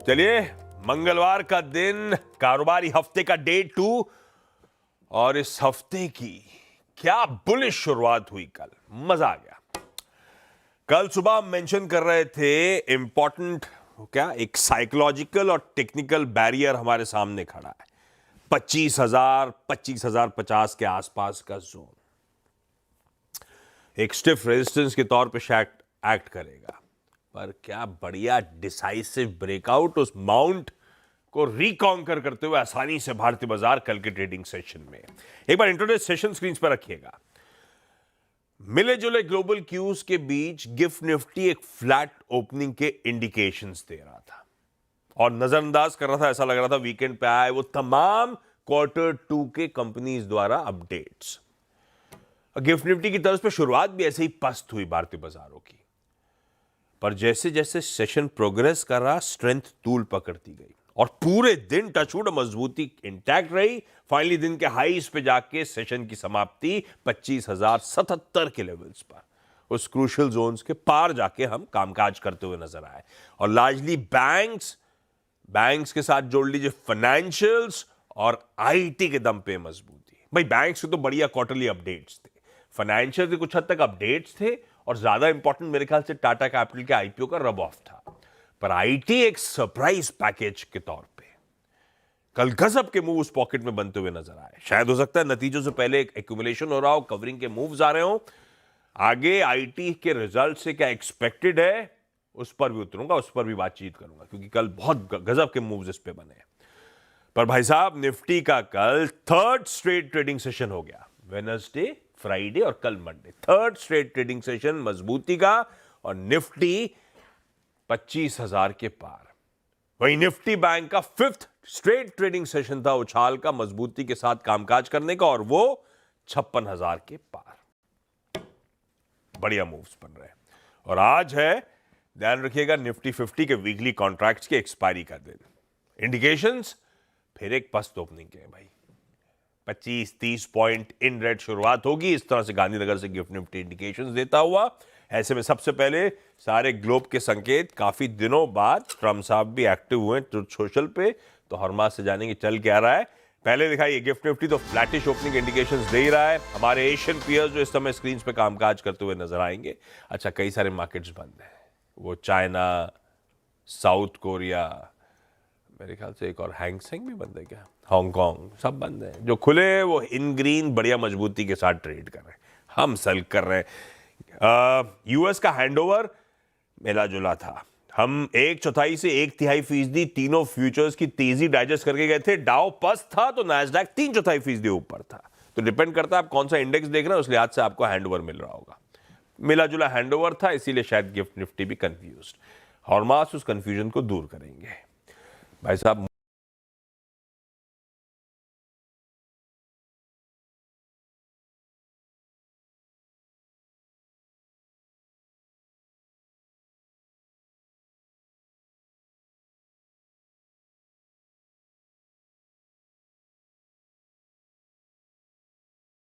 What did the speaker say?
चलिए, मंगलवार का दिन, कारोबारी हफ्ते का डे 2 और इस हफ्ते की क्या बुलिश शुरुआत हुई कल। मजा आ गया। कल सुबह हम मेंशन कर रहे थे इंपॉर्टेंट क्या एक साइकोलॉजिकल और टेक्निकल बैरियर हमारे सामने खड़ा है। 25,050 के आसपास का जोन एक स्टिफ रेजिस्टेंस के तौर पे एक्ट करेगा, पर क्या बढ़िया डिसाइसिव ब्रेकआउट उस माउंट को रिकॉन्कर करते हुए आसानी से भारतीय बाजार कल के ट्रेडिंग सेशन में। एक बार इंट्राडे सेशन स्क्रीन पर रखिएगा। मिले जुले ग्लोबल क्यूज के बीच गिफ्ट निफ्टी एक फ्लैट ओपनिंग के इंडिकेशंस दे रहा था और नजरअंदाज कर रहा था। ऐसा लग रहा था वीकेंड पे आए वो तमाम Q2 के कंपनीज द्वारा अपडेट्स। गिफ्ट निफ्टी की तरफ पे शुरुआत भी ऐसे ही पस्त हुई भारतीय बाजारों की, पर जैसे जैसे सेशन प्रोग्रेस कर रहा स्ट्रेंथ तूल पकड़ती गई और पूरे दिन टचवुड मजबूती इंटैक्ट रही। फाइनली दिन के हाईस पे जाके सेशन की समाप्ति 25,077 के लेवल्स पर, उस क्रूशियल जोन्स के पार जाके हम कामकाज करते हुए नजर आए। और लार्जली बैंक्स के साथ जोड़ लीजिए फाइनेंशियल्स और आईटी के दम पे मजबूती। भाई बैंक्स के तो बढ़िया क्वार्टरली अपडेट्स थे, फाइनेंशियल के कुछ हद तक अपडेट्स थे और ज्यादा इंपॉर्टेंट मेरे ख्याल से टाटा कैपिटल के आईपीओ का रब ऑफ था। पर आईटी एक सरप्राइज पैकेज के तौर पे कल गजब के मूव उस पॉकेट में बनते हुए नजर आए। शायद हो सकता है नतीजों से पहले एक एक्यूमुलेशन हो रहा हो, कवरिंग के मूव्स आ रहे हो। आगे आईटी के रिजल्ट से क्या एक्सपेक्टेड है उस पर भी उतरूंगा, उस पर भी बातचीत करूंगा, क्योंकि कल बहुत गजब के मूव्स इस पे बने। पर भाई साहब, निफ्टी का कल थर्ड स्ट्रेट ट्रेडिंग सेशन हो गया। वेडनेसडे, फ्राइडे और कल Monday, third straight trading session मजबूती का और निफ्टी 25,000 के पार। वहीं निफ्टी बैंक का फिफ्थ स्ट्रेट ट्रेडिंग सेशन था उछाल का, मजबूती के साथ कामकाज करने का, और वो 56,000 के पार। बढ़िया मूव्स बन रहे हैं। और आज है, ध्यान रखिएगा, निफ्टी 50 के वीकली कॉन्ट्रैक्ट्स के एक्सपायरी का दिन। इंडिकेशंस फिर एक पस्त ओपनिंग के भाई, 25-30 पॉइंट इन रेड शुरुआत होगी। इस तरह से गांधीनगर से गिफ्ट निफ्टी इंडिकेशंस देता हुआ। ऐसे में सबसे पहले सारे ग्लोब के संकेत, काफी दिनों बाद ट्रम्प साहब भी एक्टिव हुए ट्रुथ सोशल पे, तो हरमास से जानेंगे चल क्या रहा है। पहले दिखाइए, गिफ्ट निफ्टी तो फ्लैटिश ओपनिंग इंडिकेशंस दे ही रहा है। हमारे एशियन पीयर्स जो इस समय स्क्रीन पे कामकाज करते हुए नजर आएंगे। अच्छा, कई सारे मार्केट्स बंद हैं, वो चाइना, साउथ कोरिया, मेरे ख्याल से एक और हैंगसेंग भी बंद है क्या, हांगकांग, सब बंद है। जो खुले वो इन ग्रीन बढ़िया मजबूती के साथ ट्रेड कर रहे हैं, हम सेल कर रहे हैं। यूएस का हैंडओवर मिला जुला था। हम 1/4 से 1/3% तीनों फ्यूचर्स की तेजी डाइजेस्ट करके गए थे। डाउ पस्त था तो नैस्डैक 3/4% ऊपर था। तो डिपेंड करता है आप कौन सा इंडेक्स देख रहे हैं, उस लिहाज से आपको हैंडओवर मिल रहा होगा। मिला जुला हैंडओवर था, इसीलिए शायद गिफ्ट निफ्टी भी कंफ्यूज्ड। हॉर्मास उस कंफ्यूजन को दूर करेंगे भाई साहब।